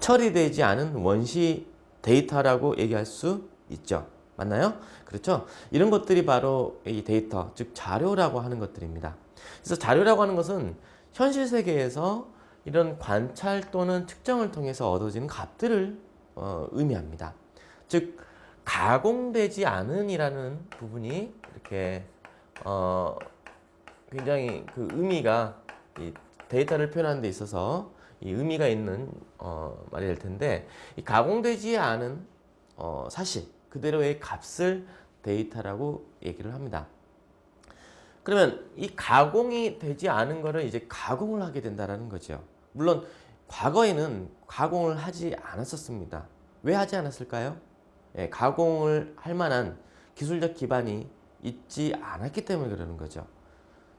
처리되지 않은 원시 데이터라고 얘기할 수 있죠. 맞나요? 그렇죠? 이런 것들이 바로 이 데이터, 즉 자료라고 하는 것들입니다. 그래서 자료라고 하는 것은 현실 세계에서 이런 관찰 또는 측정을 통해서 얻어지는 값들을 의미합니다. 즉 가공되지 않은이라는 부분이 이렇게 굉장히 그 의미가 이 데이터를 표현하는 데 있어서 이 의미가 있는 말이 될 텐데, 이 가공되지 않은 사실 그대로의 값을 데이터라고 얘기를 합니다. 그러면 이 가공이 되지 않은 거를 이제 가공을 하게 된다라는 거죠. 물론 과거에는 가공을 하지 않았었습니다. 왜 하지 않았을까요? 예, 가공을 할 만한 기술적 기반이 있지 않았기 때문에 그러는 거죠.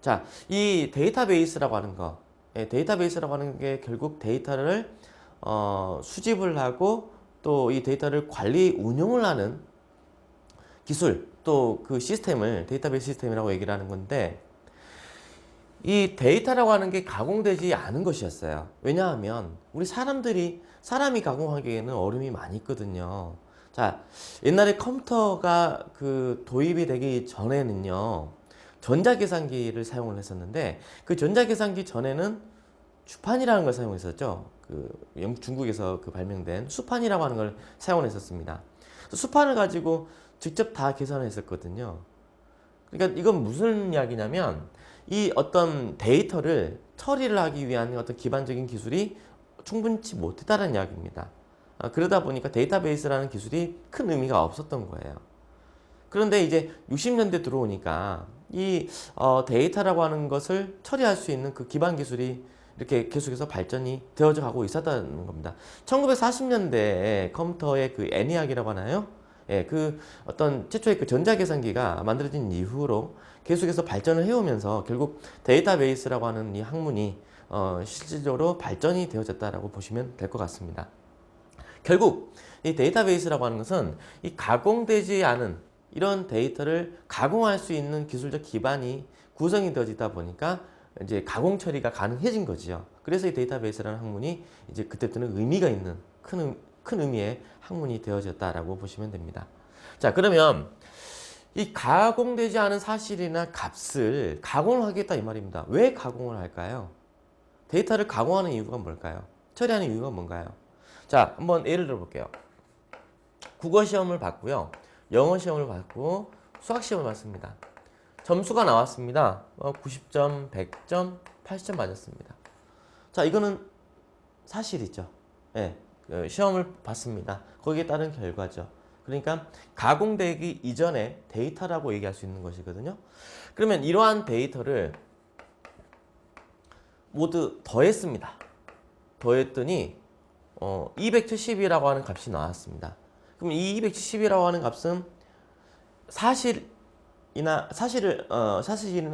자, 이 데이터베이스라고 하는 거, 예, 데이터베이스라고 하는 게 결국 데이터를 수집을 하고 또 이 데이터를 관리 운용을 하는 기술, 또 그 시스템을 데이터베이스 시스템이라고 얘기를 하는 건데, 이 데이터라고 하는 게 가공되지 않은 것이었어요. 왜냐하면 우리 사람이 가공하기에는 어려움이 많이 있거든요. 자, 옛날에 컴퓨터가 그 도입이 되기 전에는요, 전자계산기를 사용을 했었는데, 그 전자계산기 전에는 주판이라는 걸 사용했었죠. 중국에서 그 발명된 수판이라고 하는 걸 사용했었습니다. 수판을 가지고 직접 다 계산을 했었거든요. 그러니까 이건 무슨 이야기냐면, 이 어떤 데이터를 처리를 하기 위한 어떤 기반적인 기술이 충분치 못했다는 이야기입니다. 그러다 보니까 데이터베이스라는 기술이 큰 의미가 없었던 거예요. 그런데 이제 60년대 들어오니까 이 데이터라고 하는 것을 처리할 수 있는 그 기반 기술이 이렇게 계속해서 발전이 되어져 가고 있었다는 겁니다. 1940년대에 컴퓨터의 그 ENIAC이라고 하나요? 예, 그 어떤 최초의 그 전자계산기가 만들어진 이후로 계속해서 발전을 해오면서 결국 데이터베이스라고 하는 이 학문이 실질적으로 발전이 되어졌다라고 보시면 될 것 같습니다. 결국 이 데이터베이스라고 하는 것은 이 가공되지 않은 이런 데이터를 가공할 수 있는 기술적 기반이 구성이 되어지다 보니까 이제 가공 처리가 가능해진 거지요. 그래서 이 데이터베이스라는 학문이 이제 그때부터는 의미가 있는 큰 의미의 학문이 되어졌다라고 보시면 됩니다. 자, 그러면 이 가공되지 않은 사실이나 값을 가공을 하겠다 이 말입니다. 왜 가공을 할까요? 데이터를 가공하는 이유가 뭘까요? 처리하는 이유가 뭔가요? 자, 한번 예를 들어 볼게요. 국어 시험을 봤고요. 영어 시험을 봤고 수학 시험을 봤습니다. 점수가 나왔습니다. 90점, 100점, 80점 맞았습니다. 자, 이거는 사실이죠. 예, 시험을 봤습니다. 거기에 따른 결과죠. 그러니까 가공되기 이전의 데이터라고 얘기할 수 있는 것이거든요. 그러면 이러한 데이터를 모두 더했습니다. 더했더니 270이라고 하는 값이 나왔습니다. 그럼 이 270이라고 하는 값은 사실이나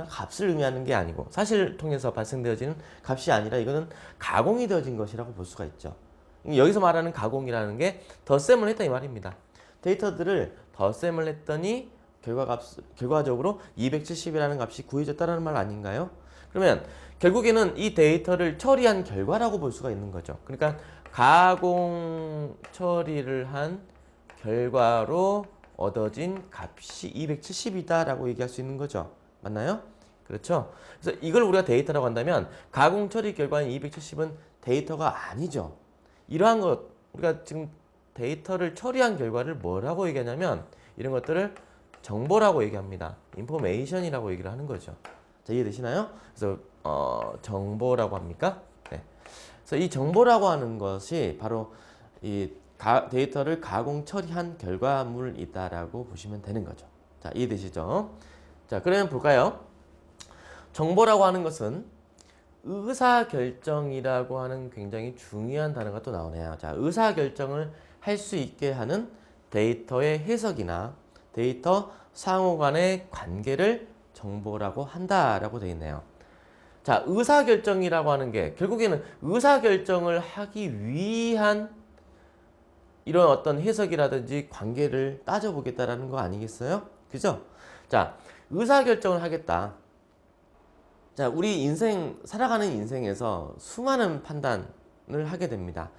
값을 의미하는 게 아니고, 사실을 통해서 발생되어지는 값이 아니라 이거는 가공이 되어진 것이라고 볼 수가 있죠. 여기서 말하는 가공이라는 게 덧셈을 했다 이 말입니다. 데이터들을 덧셈을 했더니 결과적으로 270이라는 값이 구해졌다는 말 아닌가요? 그러면 결국에는 이 데이터를 처리한 결과라고 볼 수가 있는 거죠. 그러니까 가공 처리를 한 결과로 얻어진 값이 270이다라고 얘기할 수 있는 거죠. 맞나요? 그렇죠? 그래서 이걸 우리가 데이터라고 한다면 가공 처리 결과인 270은 데이터가 아니죠. 이러한 것, 우리가 지금 데이터를 처리한 결과를 뭐라고 얘기하냐면 이런 것들을 정보라고 얘기합니다. 인포메이션이라고 얘기를 하는 거죠. 자, 이해되시나요? 그래서 정보라고 합니까? 네. 그래서 이 정보라고 하는 것이 바로 이 데이터를 가공 처리한 결과물이다라고 보시면 되는 거죠. 자, 이해되시죠? 자, 그러면 볼까요? 정보라고 하는 것은 의사결정이라고 하는 굉장히 중요한 단어가 또 나오네요. 자, 의사결정을 할 수 있게 하는 데이터의 해석이나 데이터 상호 간의 관계를 정보라고 한다라고 되어 있네요. 자, 의사결정이라고 하는 게 결국에는 의사결정을 하기 위한 이런 어떤 해석이라든지 관계를 따져보겠다라는 거 아니겠어요? 그죠? 자, 의사결정을 하겠다. 자, 우리 살아가는 인생에서 수많은 판단을 하게 됩니다.